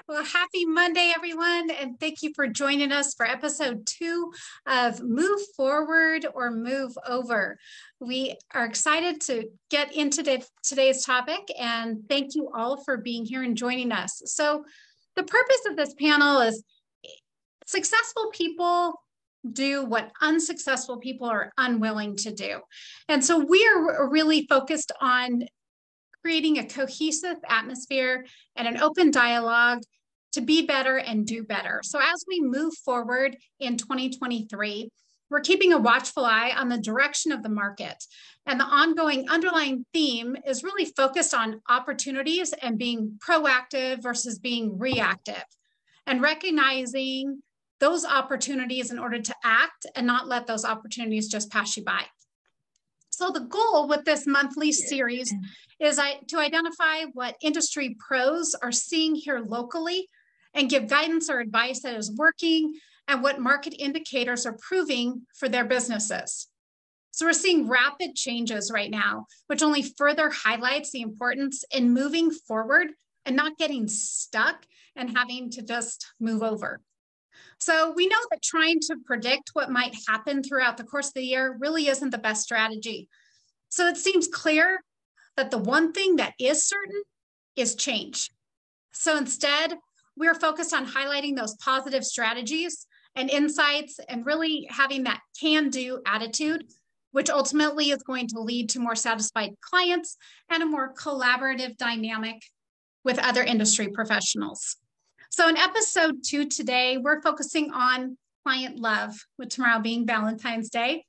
Well, happy Monday, everyone, and thank you for joining us for episode 2 of Move Forward or Move Over. We are excited to get into today's topic, and thank you all for being here and joining us. So the purpose of this panel is successful people do what unsuccessful people are unwilling to do. And so we are really focused on creating a cohesive atmosphere and an open dialogue to be better and do better. So as we move forward in 2023, we're keeping a watchful eye on the direction of the market. And the ongoing underlying theme is really focused on opportunities and being proactive versus being reactive, and recognizing those opportunities in order to act and not let those opportunities just pass you by. So the goal with this monthly series is to identify what industry pros are seeing here locally and give guidance or advice that is working and what market indicators are proving for their businesses. So we're seeing rapid changes right now, which only further highlights the importance in moving forward and not getting stuck and having to just move over. So we know that trying to predict what might happen throughout the course of the year really isn't the best strategy. So it seems clear that the one thing that is certain is change. So instead, we're focused on highlighting those positive strategies and insights and really having that can-do attitude, which ultimately is going to lead to more satisfied clients and a more collaborative dynamic with other industry professionals. So in episode 2 today, we're focusing on client love, with tomorrow being Valentine's Day,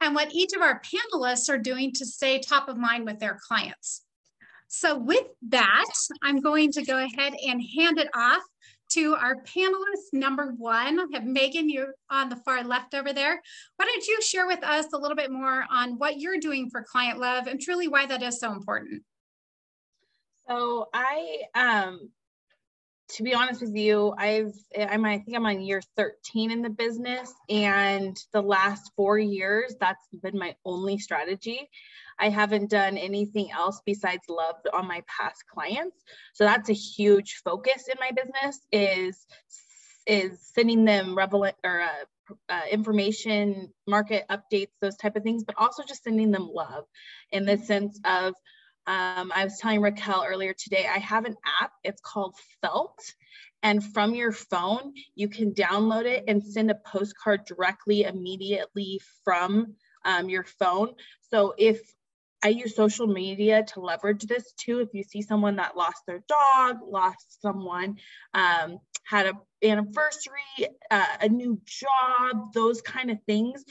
and what each of our panelists are doing to stay top of mind with their clients. So with that, I'm going to go ahead and hand it off to our panelist number 1. I have Megan, you on the far left over there. Why don't you share with us a little bit more on what you're doing for client love and truly why that is so important? So to be honest with you, I think I'm on year 13 in the business, and the last 4 years, that's been my only strategy. I haven't done anything else besides love on my past clients. So that's a huge focus in my business is sending them relevant or information, market updates, those type of things, but also just sending them love in the sense of, I was telling Raquel earlier today, I have an app, it's called Felt. And from your phone, you can download it and send a postcard directly, immediately from your phone. So if I use social media to leverage this too, if you see someone that lost their dog, lost someone, had an anniversary, a new job, those kind of things,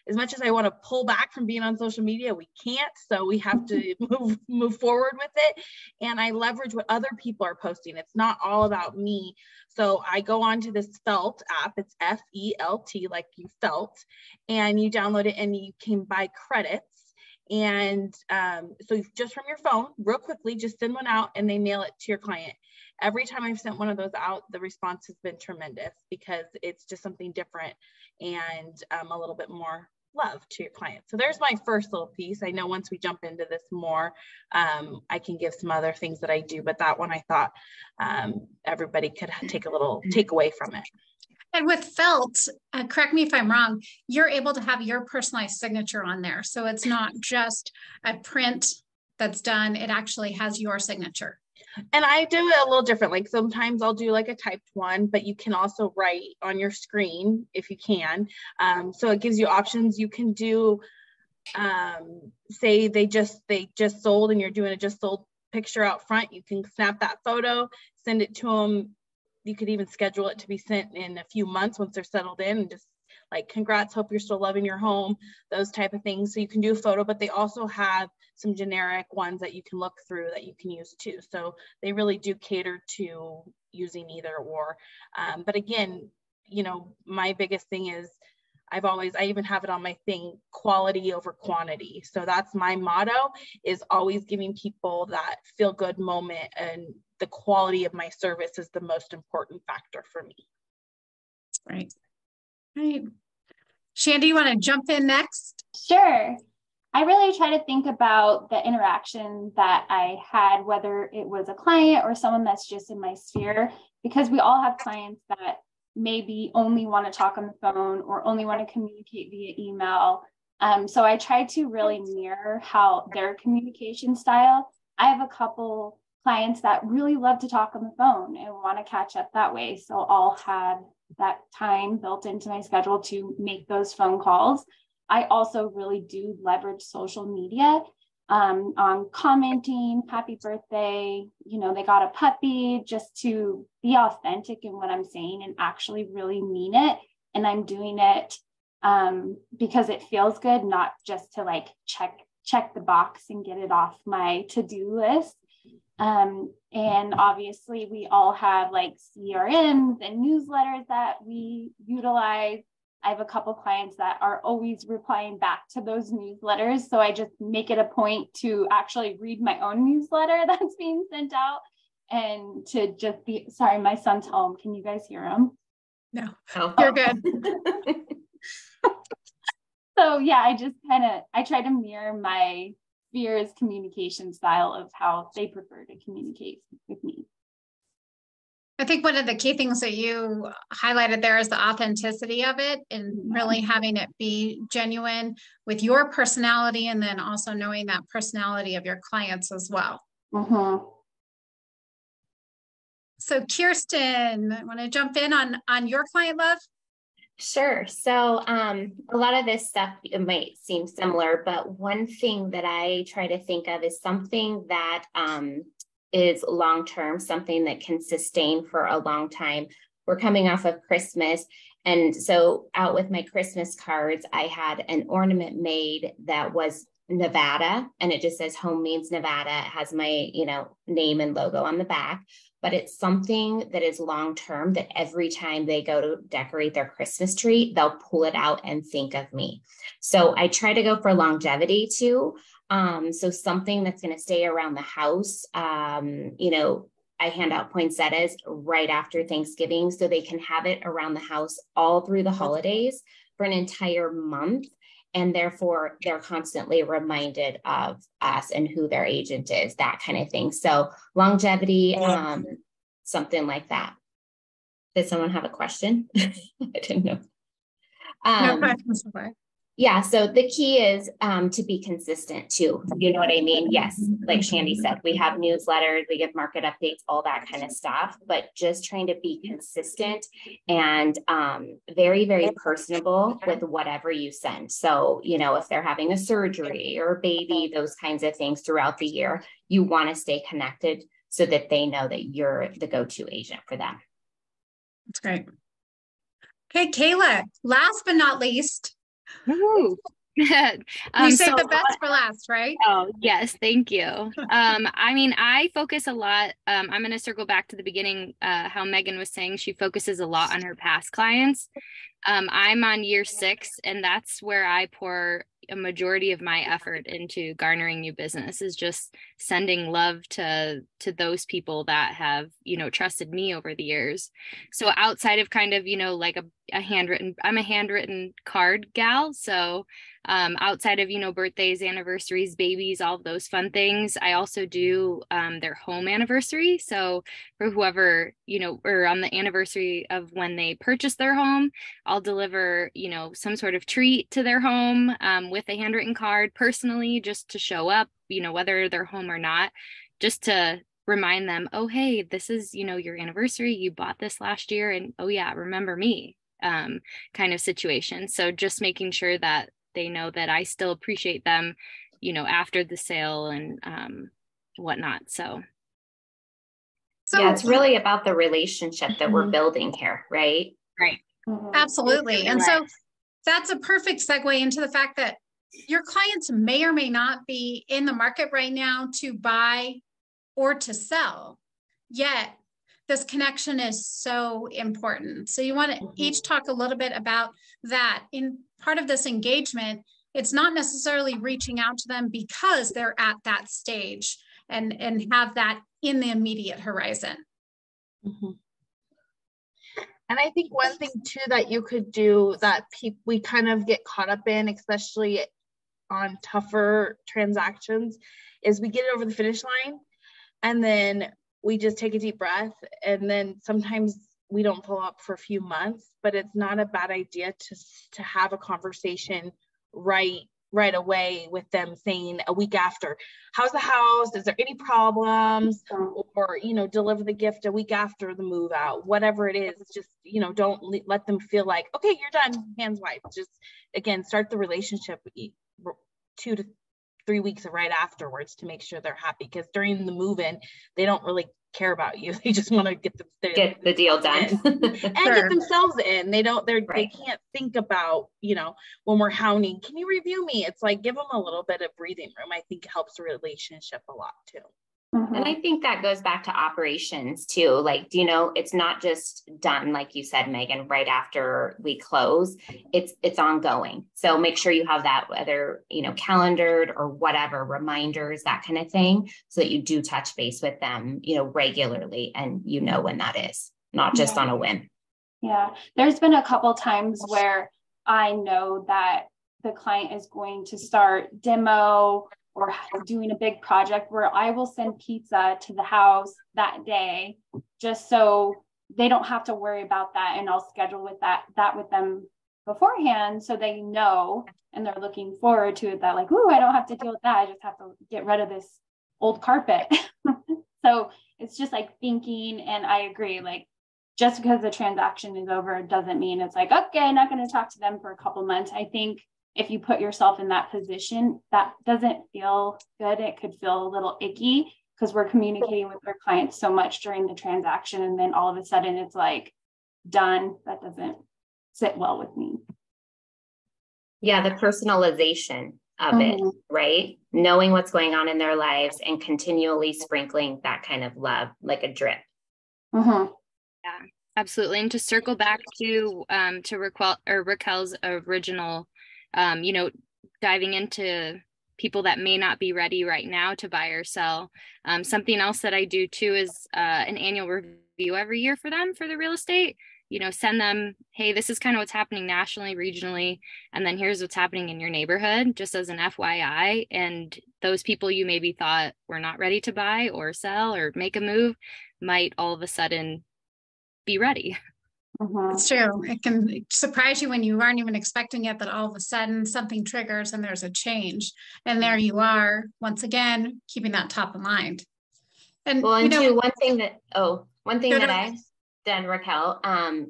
as much as I want to pull back from being on social media, we can't. So we have to move forward with it. And I leverage what other people are posting. It's not all about me. So I go onto this Felt app. It's F-E-L-T, like you felt, and you download it and you can buy credits. And so just from your phone, real quickly, just send one out and they mail it to your client. Every time I've sent one of those out, the response has been tremendous because it's just something different and a little bit more love to your client. So there's my first little piece. I know once we jump into this more, I can give some other things that I do, but that one I thought everybody could take a little takeaway from it. And with Felt, correct me if I'm wrong, you're able to have your personalized signature on there. So it's not just a print that's done, it actually has your signature. And I do it a little different. Like sometimes I'll do like a typed one, but you can also write on your screen if you can. So it gives you options. You can do, say they just sold and you're doing a just sold picture out front. You can snap that photo, send it to them. You could even schedule it to be sent in a few months once they're settled in, and just like, congrats, hope you're still loving your home, those type of things. So you can do a photo, but they also have some generic ones that you can look through that you can use too. So they really do cater to using either or. But again, you know, my biggest thing is I even have it on my thing, quality over quantity. So that's my motto, is always giving people that feel good moment, and the quality of my service is the most important factor for me. Right. Right. Shandy, you want to jump in next? Sure. I really try to think about the interaction that I had, whether it was a client or someone that's just in my sphere, because we all have clients that maybe only want to talk on the phone or only want to communicate via email. So I try to really mirror how their communication style. I have a couple clients that really love to talk on the phone and want to catch up that way. So I'll have that time built into my schedule to make those phone calls. I also really do leverage social media on commenting, happy birthday, they got a puppy, just to be authentic in what I'm saying and actually really mean it. And I'm doing it because it feels good, not just to like check the box and get it off my to-do list. And obviously we all have like CRMs and newsletters that we utilize. I have a couple clients that are always replying back to those newsletters. So I just make it a point to actually read my own newsletter that's being sent out and to just be, sorry, my son's home. Can you guys hear him? No, you're good. So yeah, I try to mirror my sphere's communication style of how they prefer to communicate with me. I think one of the key things that you highlighted there is the authenticity of it and really having it be genuine with your personality, and then also knowing that personality of your clients as well. Mm-hmm. So Kirsten, I want to jump in on your client love. Sure. So a lot of this stuff, it might seem similar, but one thing that I try to think of is something that is long-term, something that can sustain for a long time. We're coming off of Christmas. And so out with my Christmas cards, I had an ornament made that was Nevada, and it just says Home Means Nevada. It has my, name and logo on the back, but it's something that is long-term, that every time they go to decorate their Christmas tree, they'll pull it out and think of me. So I try to go for longevity too. So something that's going to stay around the house. I hand out poinsettias right after Thanksgiving so they can have it around the house all through the holidays for an entire month. And therefore, they're constantly reminded of us and who their agent is, that kind of thing. So longevity, something like that. Did someone have a question? I didn't know. No questions. Yeah. So the key is to be consistent too. You know what I mean? Yes. Like Shandy said, we have newsletters, we give market updates, all that kind of stuff, but just trying to be consistent and very, very personable with whatever you send. So, if they're having a surgery or a baby, those kinds of things throughout the year, you want to stay connected so that they know that you're the go-to agent for them. That's great. Okay, Kayla, last but not least. Woo. You saved the best for last, right? Oh, yes. Thank you. I focus a lot. I'm going to circle back to the beginning, how Megan was saying she focuses a lot on her past clients. I'm on year 6, and that's where I pour a majority of my effort into garnering new business, is just sending love to those people that have, trusted me over the years. So outside of kind of, like I'm a handwritten card gal. So outside of, birthdays, anniversaries, babies, all of those fun things, I also do their home anniversary. So for whoever, or on the anniversary of when they purchase their home, I'll deliver, some sort of treat to their home with a handwritten card personally, just to show up, whether they're home or not, just to remind them, oh, hey, this is, your anniversary. You bought this last year. And oh, yeah, remember me kind of situation. So just making sure that they know that I still appreciate them, after the sale and whatnot. So yeah, it's really about the relationship that we're building here, right? Right. Absolutely. And so that's a perfect segue into the fact that your clients may or may not be in the market right now to buy or to sell, yet this connection is so important. So you want to each talk a little bit about that. In part of this engagement, it's not necessarily reaching out to them because they're at that stage and have that in the immediate horizon. Mm-hmm. And I think one thing too that you could do that we kind of get caught up in, especially on tougher transactions is we get it over the finish line and then we just take a deep breath, and then sometimes we don't follow up for a few months, but it's not a bad idea to have a conversation right away with them, saying a week after, how's the house? Is there any problems? Or, deliver the gift a week after the move out, whatever it is. Just, don't let them feel like, okay, you're done, hands wiped. Just, again, start the relationship 2 to 3 weeks right afterwards to make sure they're happy, because during the move-in, they don't really care about you. They just want to get the deal done and get themselves in. They can't think about, when we're hounding, can you review me? It's like, give them a little bit of breathing room. I think helps the relationship a lot too. And I think that goes back to operations too. Like, it's not just done, like you said, Megan, right after we close, it's ongoing. So make sure you have that, whether, calendared or whatever, reminders, that kind of thing, so that you do touch base with them, regularly, and when that is, not just on a whim. Yeah. There's been a couple times where I know that the client is going to start demo or doing a big project, where I will send pizza to the house that day, just so they don't have to worry about that. And I'll schedule with that with them beforehand, so they know, and they're looking forward to it, that like, ooh, I don't have to deal with that. I just have to get rid of this old carpet. So it's just like thinking, and I agree, like, just because the transaction is over doesn't mean it's like, okay, I'm not going to talk to them for a couple months. I think if you put yourself in that position, that doesn't feel good. It could feel a little icky, because we're communicating with our clients so much during the transaction, and then all of a sudden it's like done. That doesn't sit well with me. Yeah, the personalization of it, right? Knowing what's going on in their lives and continually sprinkling that kind of love, like a drip. Yeah, absolutely. And to circle back to Raquel's original, diving into people that may not be ready right now to buy or sell. Something else that I do too is an annual review every year for them for the real estate. Send them, hey, this is kind of what's happening nationally, regionally, and then here's what's happening in your neighborhood, just as an FYI. And those people you maybe thought were not ready to buy or sell or make a move might all of a sudden be ready. It's true. It can surprise you when you aren't even expecting it, that all of a sudden something triggers and there's a change. And there you are, once again, keeping that top of mind. And one thing that I've done, Raquel,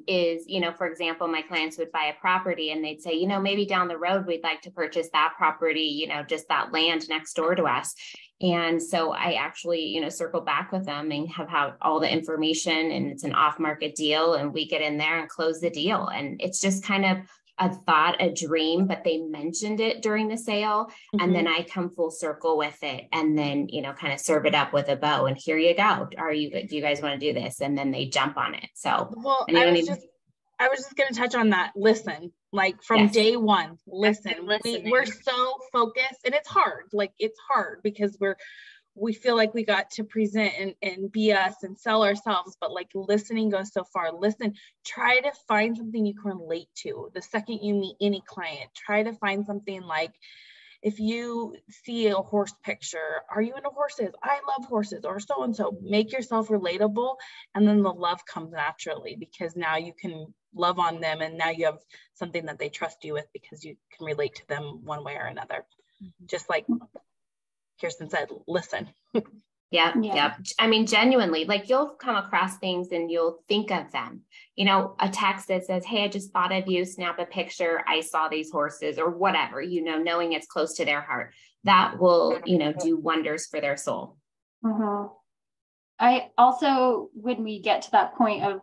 is, for example, my clients would buy a property and they'd say, maybe down the road, we'd like to purchase that property, just that land next door to us. And so I actually, circle back with them and have all the information, and it's an off-market deal, and we get in there and close the deal. And it's just kind of a thought, a dream, but they mentioned it during the sale. And then I come full circle with it, and then, kind of serve it up with a bow, and here you go. Do you guys want to do this? And then they jump on it. So, well, I was just going to touch on that. Listen, like from day one, listen. We're so focused, and it's hard. Like, it's hard because we feel like we got to present and be us and sell ourselves, but like listening goes so far. Listen, try to find something you can relate to. The second you meet any client, try to find something like, if you see a horse picture, are you into horses? I love horses, or so-and-so. Make yourself relatable, and then the love comes naturally, because now you can love on them, and now you have something that they trust you with, because you can relate to them one way or another. Just like Kirsten said, listen. Yeah. I mean, genuinely, like, you'll come across things and you'll think of them, a text that says, hey, I just thought of you, snap a picture, I saw these horses, or whatever, knowing it's close to their heart, that will, do wonders for their soul. I also, when we get to that point of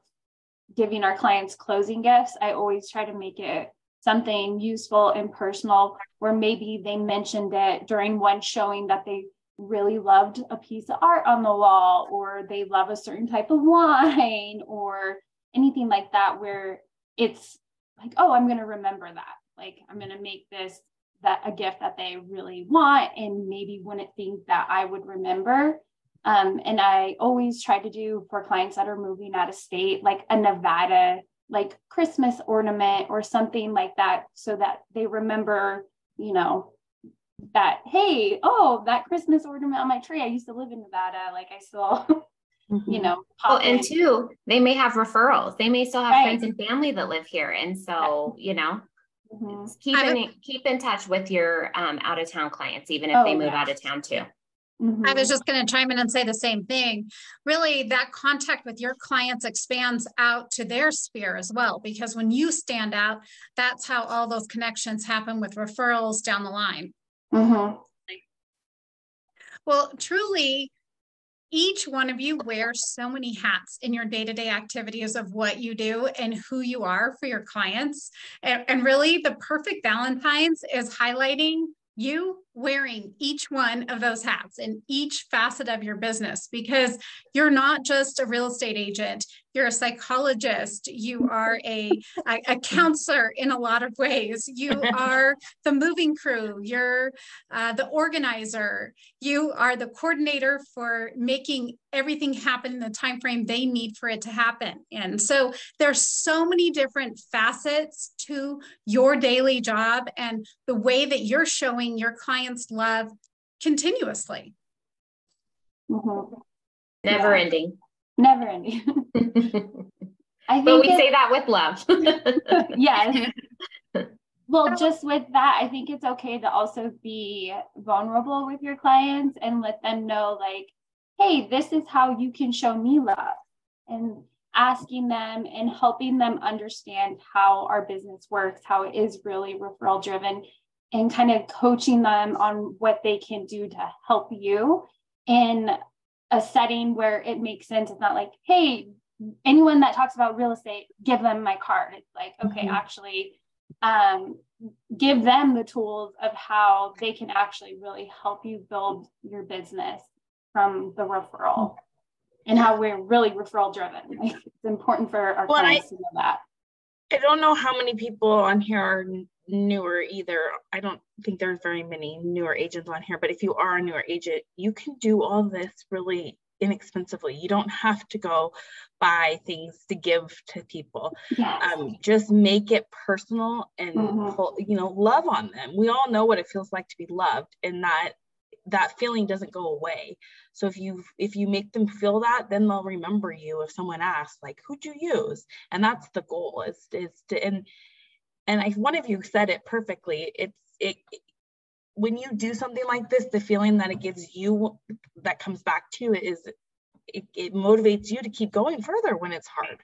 giving our clients closing gifts, I always try to make it something useful and personal, where maybe they mentioned it during one showing that they really loved a piece of art on the wall, or they love a certain type of wine, or anything like that, where it's like, oh, I'm going to remember that. Like, I'm going to make that a gift that they really want, and maybe wouldn't think that I would remember. And I always try to do, for clients that are moving out of state, like a Nevada, like Christmas ornament or something like that, so that they remember, that, hey, oh, that Christmas ornament on my tree, I used to live in Nevada. Like I still, you know, Well, and two, they may have referrals. They may still have Right. friends and family that live here. And so, you know, keep in touch with your out of town clients, even if they move out of town too. I was just going to chime in and say the same thing. Really, that contact with your clients expands out to their sphere as well, because when you stand out, that's how all those connections happen with referrals down the line. Well, truly, each one of you wears so many hats in your day-to-day activities of what you do and who you are for your clients. And really, the perfect Valentine's is highlighting you wearing each one of those hats in each facet of your business, because you're not just a real estate agent, you're a psychologist, you are a counselor in a lot of ways, you are the moving crew, you're the organizer, you are the coordinator for making everything happen in the time frame they need for it to happen. And so there's so many different facets to your daily job and the way that you're showing your clients love continuously. Never ending. Never ending. I think but we say that with love. Yes. Well, just with that, I think it's okay to also be vulnerable with your clients and let them know, like, hey, this is how you can show me love, and asking them and helping them understand how our business works, how it is really referral driven, and kind of coaching them on what they can do to help you in a setting where it makes sense. It's not like, hey, anyone that talks about real estate, give them my card. It's like, okay, actually, give them the tools of how they can actually really help you build your business from the referral, and how we're really referral driven. Like, it's important for our clients to know that. I don't know how many people on here are newer either. I don't think there's very many newer agents on here, but if you are a newer agent, you can do all this really inexpensively. You don't have to go buy things to give to people. Yes. Just make it personal and love on them. We all know what it feels like to be loved, and that feeling doesn't go away. So if you make them feel that, then they'll remember you if someone asks, like, who'd you use? And that's the goal, is to and one of you said it perfectly. It when you do something like this, the feeling that it gives you, that comes back to you, is it motivates you to keep going further when it's hard.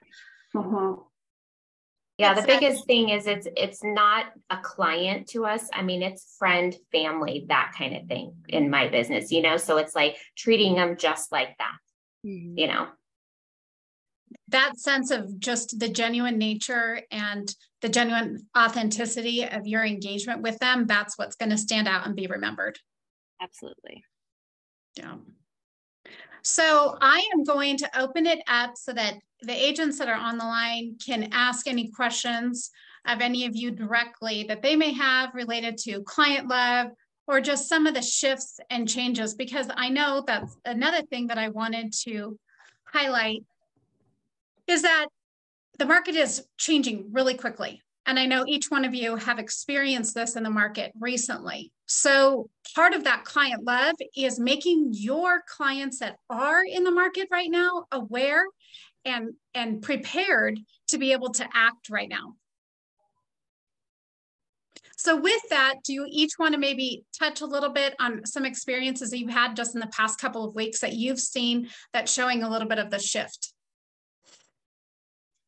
Yeah, the biggest thing is it's not a client to us. I mean, it's friend, family, that kind of thing in my business, so it's like treating them just like that, That sense of just the genuine nature and the genuine authenticity of your engagement with them, that's what's going to stand out and be remembered. Absolutely. Yeah. So I am going to open it up so that the agents that are on the line can ask any questions of any of you directly that they may have related to client love or just some of the shifts and changes, because I know that's another thing that I wanted to highlight is that the market is changing really quickly. And I know each one of you have experienced this in the market recently. So part of that client love is making your clients that are in the market right now aware and prepared to be able to act right now. So with that, do you each want to maybe touch a little bit on some experiences that you've had just in the past couple of weeks that you've seen that's showing a little bit of the shift?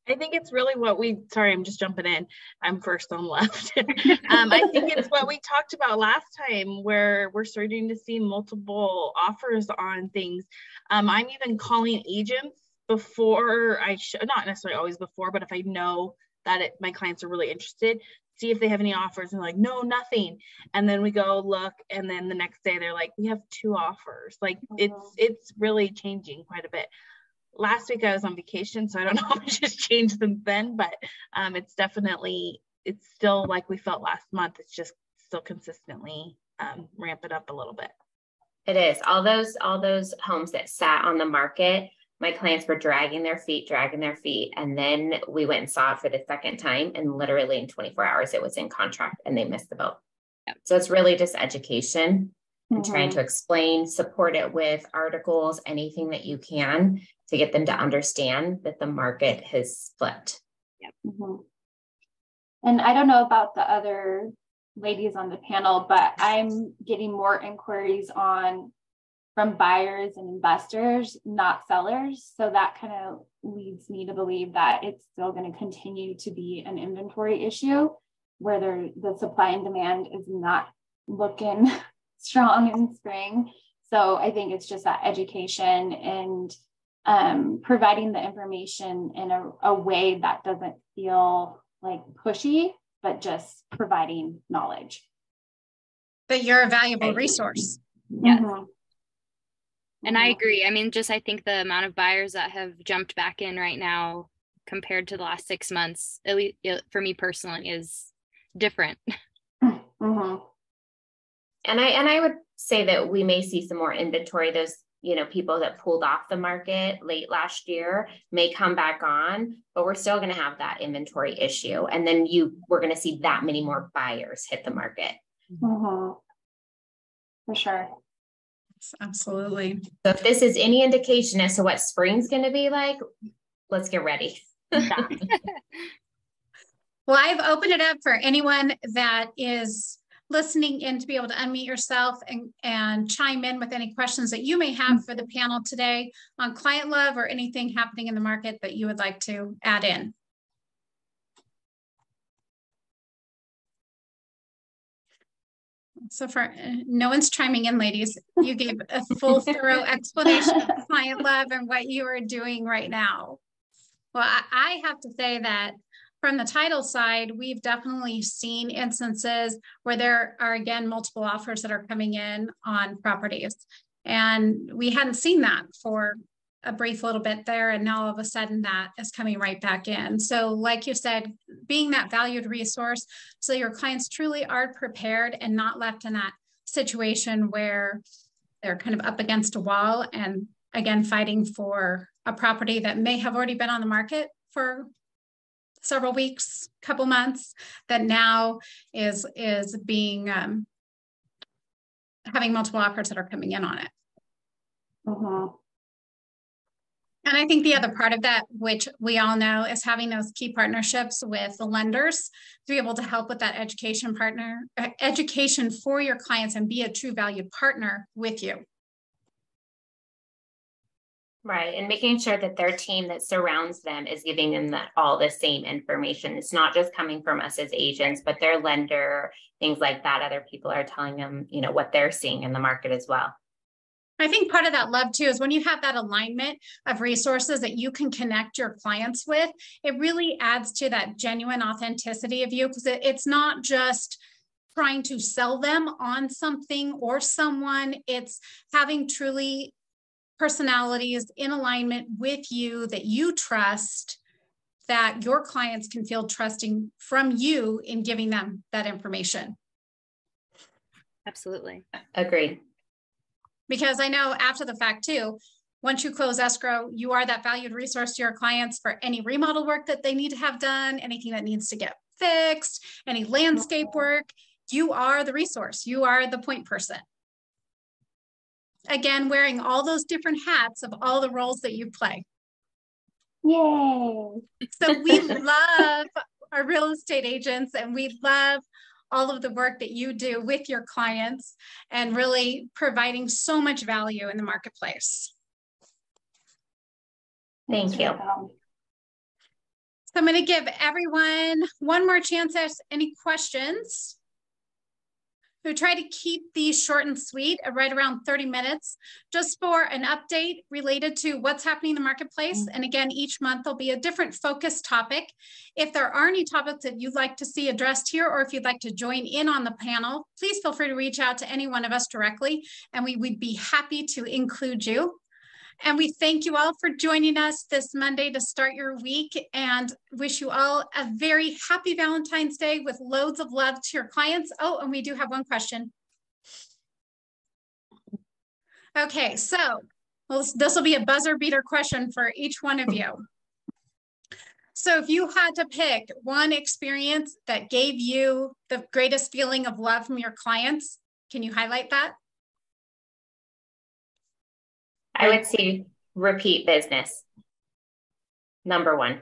I think it's really sorry, I'm just jumping in. I'm first on left. I think it's what we talked about last time, where we're starting to see multiple offers on things. I'm even calling agents before not necessarily always before, but if I know that my clients are really interested, see if they have any offers, and like, no, nothing. And then we go look, and then the next day they're like, we have 2 offers. Like, it's really changing quite a bit. Last week I was on vacation, so I don't know how much has changed since then, but it's still like we felt last month. It's just still consistently ramping up a little bit. It is. All those homes that sat on the market, my clients were dragging their feet. And then we went and saw it for the second time, and literally in 24 hours, it was in contract and they missed the boat. Yep. So it's really just education and trying Mhm. to explain, support it with articles, anything that you can to get them to understand that the market has flipped. Mhm. And I don't know about the other ladies on the panel, but I'm getting more inquiries from buyers and investors, not sellers. So that kind of leads me to believe that it's still going to continue to be an inventory issue where the supply and demand is not looking strong in spring. So I think it's just that education and providing the information in a way that doesn't feel like pushy, but just providing knowledge. But you're a valuable resource. Yes. Mhm. And I agree. I mean, I think the amount of buyers that have jumped back in right now compared to the last 6 months, at least for me personally, is different. Mhm. And I would say that we may see some more inventory. Those, people that pulled off the market late last year may come back on, but we're still going to have that inventory issue. And then we're going to see that many more buyers hit the market. Mhm. For sure. Absolutely. So if this is any indication as to what spring's going to be like, let's get ready. Yeah. Well, I've opened it up for anyone that is listening in to be able to unmute yourself and chime in with any questions that you may have for the panel today on client love or anything happening in the market that you would like to add in. So far, no one's chiming in, ladies. You gave a full, thorough explanation of client love and what you are doing right now. Well, I have to say that from the title side, we've definitely seen instances where there are, again, multiple offers that are coming in on properties. And we hadn't seen that for a brief little bit there. And now all of a sudden that is coming right back in. So like you said, being that valued resource, so your clients truly are prepared and not left in that situation where they're kind of up against a wall and again, fighting for a property that may have already been on the market for several weeks, couple months, that now is being having multiple offers that are coming in on it. Mhm. And I think the other part of that, which we all know, is having those key partnerships with the lenders to be able to help with that education for your clients and be a true valued partner with you. Right. And making sure that their team that surrounds them is giving them all the same information. It's not just coming from us as agents, but their lender, things like that. Other people are telling them, what they're seeing in the market as well. I think part of that love too is when you have that alignment of resources that you can connect your clients with, it really adds to that genuine authenticity of you, because it's not just trying to sell them on something or someone. It's having truly personalities in alignment with you that you trust, that your clients can feel trusting from you in giving them that information. Absolutely. Agreed. Because I know after the fact too, once you close escrow, you are that valued resource to your clients for any remodel work that they need to have done, anything that needs to get fixed, any landscape work. You are the resource. You are the point person. Again, wearing all those different hats of all the roles that you play. Yay. So we love our real estate agents, and we love all of the work that you do with your clients and really providing so much value in the marketplace. Thank you. So I'm going to give everyone one more chance to ask any questions. We try to keep these short and sweet at right around 30 minutes, just for an update related to what's happening in the marketplace. And again, each month there'll be a different focus topic. If there are any topics that you'd like to see addressed here, or if you'd like to join in on the panel, please feel free to reach out to any one of us directly, and we would be happy to include you. And we thank you all for joining us this Monday to start your week, and wish you all a very happy Valentine's Day with loads of love to your clients. Oh, and we do have one question. Okay, so this will be a buzzer beater question for each one of you. So if you had to pick one experience that gave you the greatest feeling of love from your clients, can you highlight that? I would say repeat business. Number one,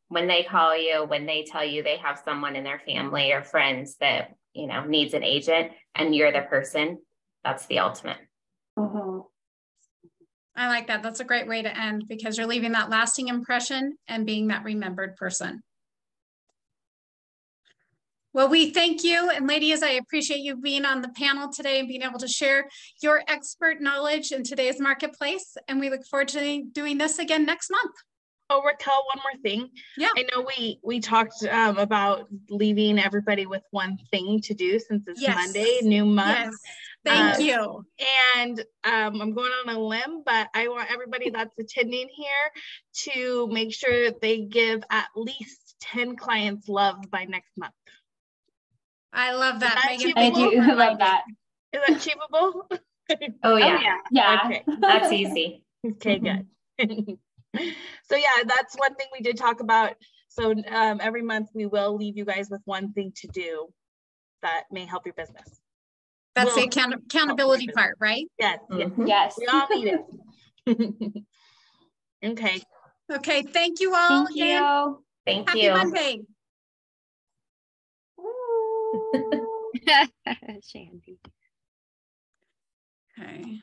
when they call you, when they tell you they have someone in their family or friends that, needs an agent and you're the person, that's the ultimate. Mm-hmm. I like that. That's a great way to end because you're leaving that lasting impression and being that remembered person. Well, we thank you. And ladies, I appreciate you being on the panel today and being able to share your expert knowledge in today's marketplace. And we look forward to doing this again next month. Oh, Raquel, one more thing. Yeah. I know we talked about leaving everybody with one thing to do since it's Monday, new month. Yes. Thank you. And I'm going on a limb, but I want everybody that's attending here to make sure they give at least 10 clients love by next month. I love that. Megan, I do love that. Is that achievable? Oh, yeah. Yeah. Okay. That's easy. Okay, good. So yeah, that's one thing we did talk about. So every month we will leave you guys with one thing to do that may help your business. That's the accountability part, right? Yes. Mm-hmm. Yes. We all need it. Okay. Okay. Thank you all Thank again. you. Thank Happy you. Monday. Shandy. Okay.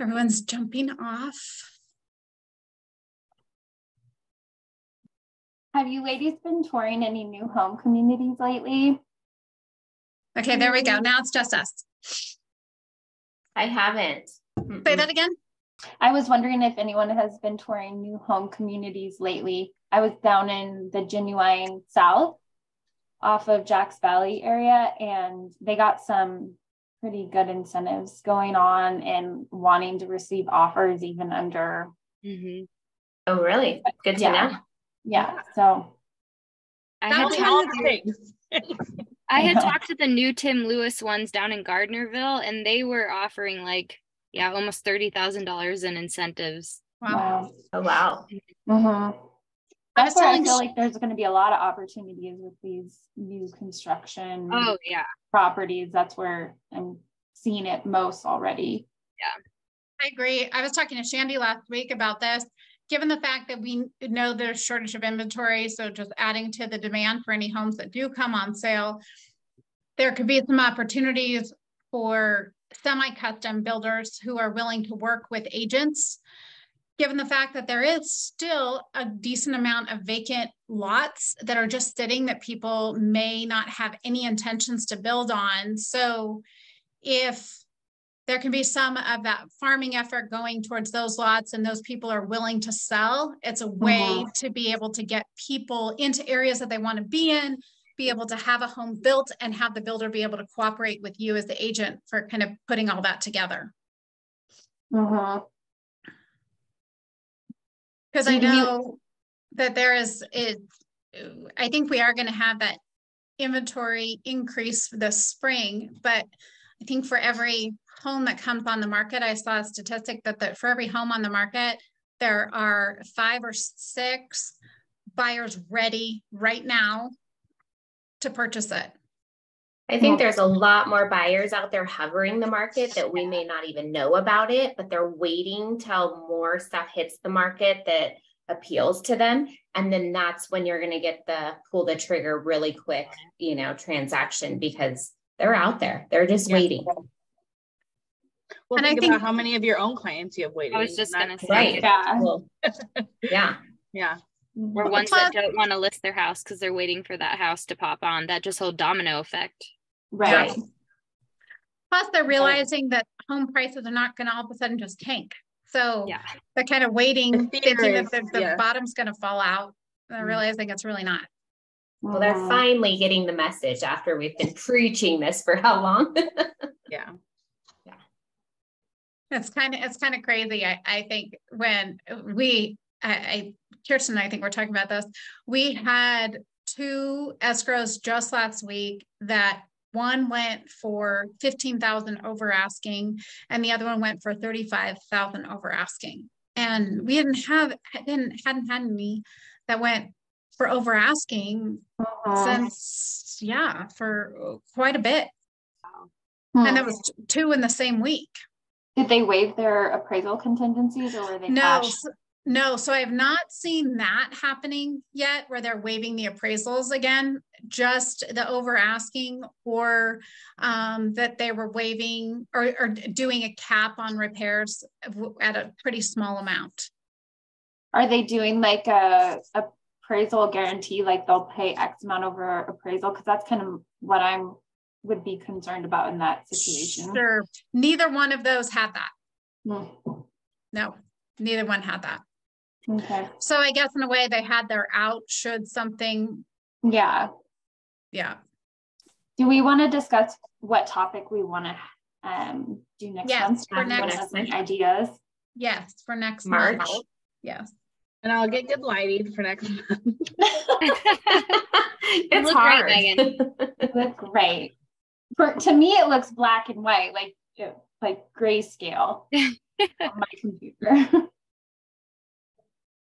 Everyone's jumping off. Have you ladies been touring any new home communities lately? Okay, there we go. Now it's just us. I haven't. Say that again. I was wondering if anyone has been touring new home communities lately. I was down in the Genuine South off of Jacks Valley area, and they got some pretty good incentives going on and wanting to receive offers even under. Mm-hmm. Oh, really? Good to know. Yeah. So I That's had, All how- the things. I had talked to the new Tim Lewis ones down in Gardnerville, and they were offering almost $30,000 in incentives. Wow. Oh, wow. mm-hmm. I was That's where I telling feel like there's going to be a lot of opportunities with these new construction Oh, yeah. properties. That's where I'm seeing it most already. I agree. I was talking to Shandy last week about this. Given the fact that we know there's shortage of inventory, so just adding to the demand for any homes that do come on sale, there could be some opportunities for semi-custom builders who are willing to work with agents. Given the fact that there is still a decent amount of vacant lots that are just sitting that people may not have any intentions to build on. So if there can be some of that farming effort going towards those lots and those people are willing to sell, it's a way to be able to get people into areas that they want to be in, be able to have a home built and have the builder be able to cooperate with you as the agent for kind of putting all that together. Mm-hmm. Because I know that I think we are going to have that inventory increase this spring, but I think for every home that comes on the market, I saw a statistic that for every home on the market, there are 5 or 6 buyers ready right now to purchase it. I think there's a lot more buyers out there hovering the market that we may not even know about it, but they're waiting till more stuff hits the market that appeals to them. And then that's when you're going to get the pull the trigger really quick, transaction, because they're out there. They're just waiting. Well, And think I think about how many of your own clients you have waiting. I was just going to say, Right. Yeah. Well, yeah. Yeah. or ones that don't want to list their house because they're waiting for that house to pop on. That just whole domino effect. Right. Right. Plus, they're realizing that home prices are not going to all of a sudden just tank. So Yeah. they're kind of waiting, The fear thinking is, that the yeah. bottom's going to fall out. And they're realizing it's really not. Well, they're finally getting the message after we've been preaching this for how long? Yeah. It's kind of crazy. I think when Kirsten and I think we're talking about this. We had 2 escrows just last week that one went for $15,000 over asking, and the other one went for $35,000 over asking. And we hadn't had any that went for over asking since, for quite a bit. And that was 2 in the same week. Did they waive their appraisal contingencies, or were they cash? No, so I have not seen that happening yet, where they're waiving the appraisals again, just the over asking, or that they were waiving or doing a cap on repairs at a pretty small amount. Are they doing like a appraisal guarantee, like they'll pay X amount over appraisal? Because that's kind of what would be concerned about in that situation. Sure. Neither one of those had that. No, neither one had that. Okay. So I guess in a way they had their out should something. Yeah. Do we want to discuss what topic we want to do next month? For next month. Ideas? Yes, for next March. month. Yes. And I'll get good lighting for next month. It's hard. Great, Megan. It looks great. To me, it looks black and white, like grayscale on my computer.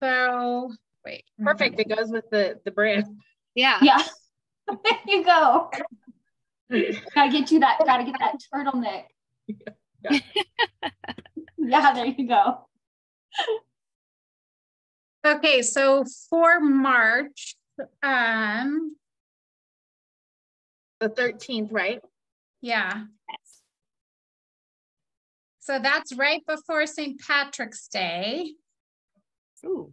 So wait. Perfect. It goes with the brand. Yeah. Yeah. There you go. Gotta get that turtleneck. Yeah, there you go. Okay, so for March, The 13th, right? yeah. So that's right before St. Patrick's Day. Ooh.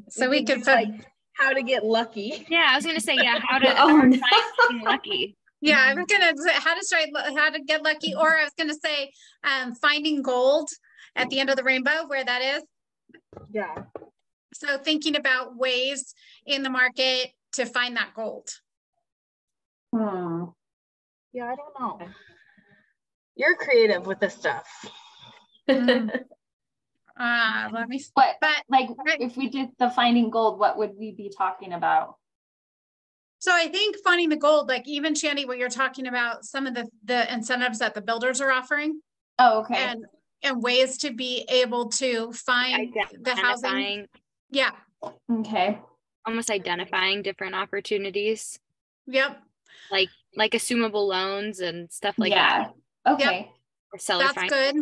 So we could like how to get lucky. Yeah, I was gonna say, how to no. find lucky. Yeah, I was gonna say how to get lucky, or I was gonna say finding gold at the end of the rainbow, where that is. Yeah. So thinking about ways in the market to find that gold. Yeah, I don't know. You're creative with this stuff. Let me. But if we did the finding gold, what would we be talking about? So I think finding the gold, like even Shandy, what you're talking about, some of the incentives that the builders are offering. Oh, okay. And ways to be able to find the housing. Yeah. Okay. Almost identifying different opportunities. Yep. Like assumable loans and stuff like that. Okay. Yep. Or seller That's finance. good.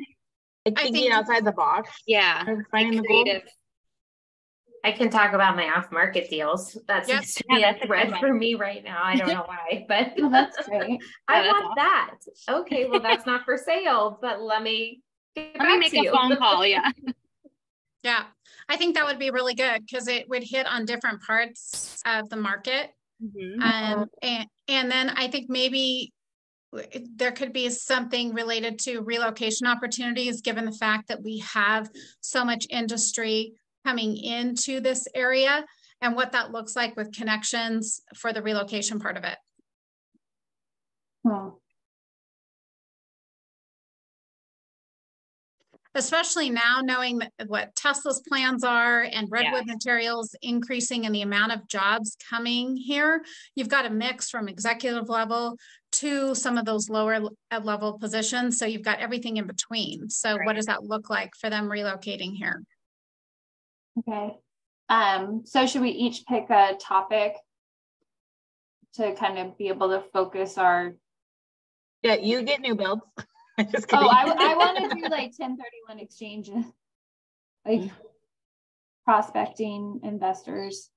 Like thinking outside the box. Yeah. Finding the gold. I can talk about my off-market deals. That seems to be a thread for me right now. I don't know why, but Well, that's great. I want that. Okay, well, that's not for sale, but let me make a phone call. Yeah. Yeah. I think that would be really good because it would hit on different parts of the market. Mm-hmm. And then I think maybe there could be something related to relocation opportunities, given the fact that we have so much industry coming into this area, and what that looks like with connections for the relocation part of it. Especially now, knowing what Tesla's plans are and Redwood Materials increasing in the amount of jobs coming here, you've got a mix from executive level to some of those lower level positions. So you've got everything in between. So what does that look like for them relocating here? Okay. So should we each pick a topic to kind of be able to focus our... Yeah, you get new builds. Just kidding. Oh, I want to do like 1031 exchanges, like prospecting investors.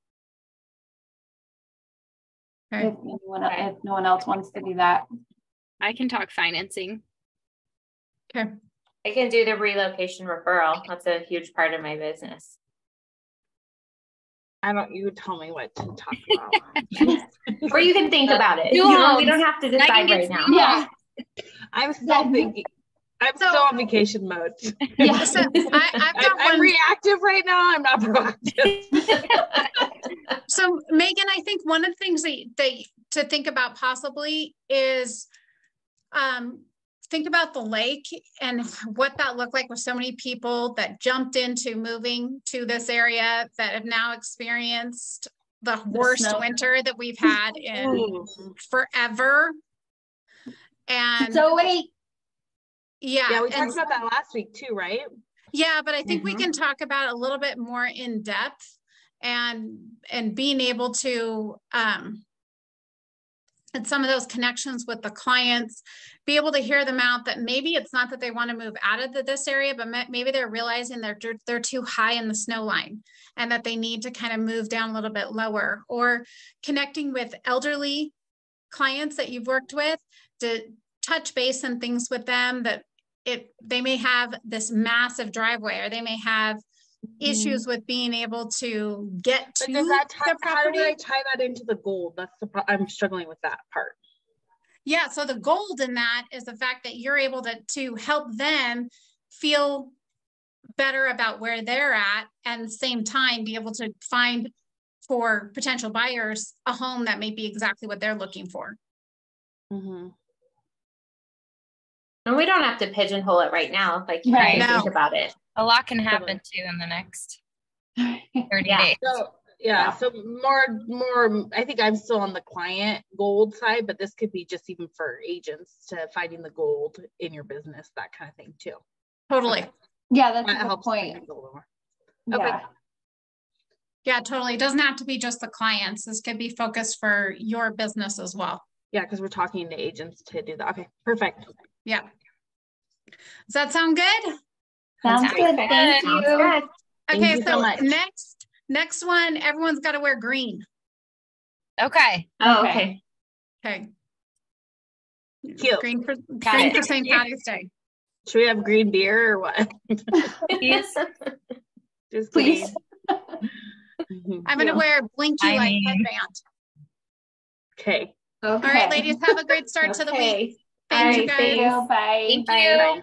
Okay. If no one else wants to do that. I can talk financing. Okay. I can do the relocation referral. That's a huge part of my business. You tell me what to talk about. Or you can think about it. We don't have to decide right now. Yeah. I'm still thinking. I'm still on vacation mode. Yeah. So I'm reactive right now. I'm not proactive. So Megan, I think one of the things that to think about possibly is think about the lake and what that looked like with so many people that jumped into moving to this area that have now experienced the worst winter that we've had in forever. And so wait. Yeah. Yeah, we talked about that last week too, right? Yeah, but I think we Mhm. can talk about it a little bit more in depth and being able to and some of those connections with the clients, be able to hear them out that maybe it's not that they want to move out of this area, but maybe they're realizing they're too high in the snow line and that they need to kind of move down a little bit lower, or connecting with elderly clients that you've worked with to touch base and things with them that they may have this massive driveway, or they may have issues with being able to get to the how do property. I tie that into the gold? That's I'm struggling with that part. Yeah, so the gold in that is the fact that you're able to help them feel better about where they're at, and at the same time be able to find for potential buyers a home that may be exactly what they're looking for. Mm-hmm. And we don't have to pigeonhole it right now. Like, you Right. have to think No. about it. A lot can happen too in the next 30 Yeah. days. So so more I think I'm still on the client gold side, but this could be just even for agents to finding the gold in your business, that kind of thing too. Totally. Okay. Yeah, that's That a good helps point. me a little more. Yeah. Okay. Yeah, totally. It doesn't have to be just the clients. This could be focused for your business as well. Yeah, because we're talking to agents to do that. Okay, perfect. Yeah. Does that sound good? Sounds good. Thank Sounds you. good. Thank Okay, you so so much. next one, everyone's got to wear green. Okay. Oh, okay. Okay. Cute. Green for it. St. Patty's Day. Should we have green beer or what? Yes. Just Please. kidding. I'm going to wear a blinky I light mean- headband. Okay. Okay. All right, ladies, have a great start to the week. Okay. Thank you, All right, guys. Thank you. Bye. Thank Bye. you. Bye.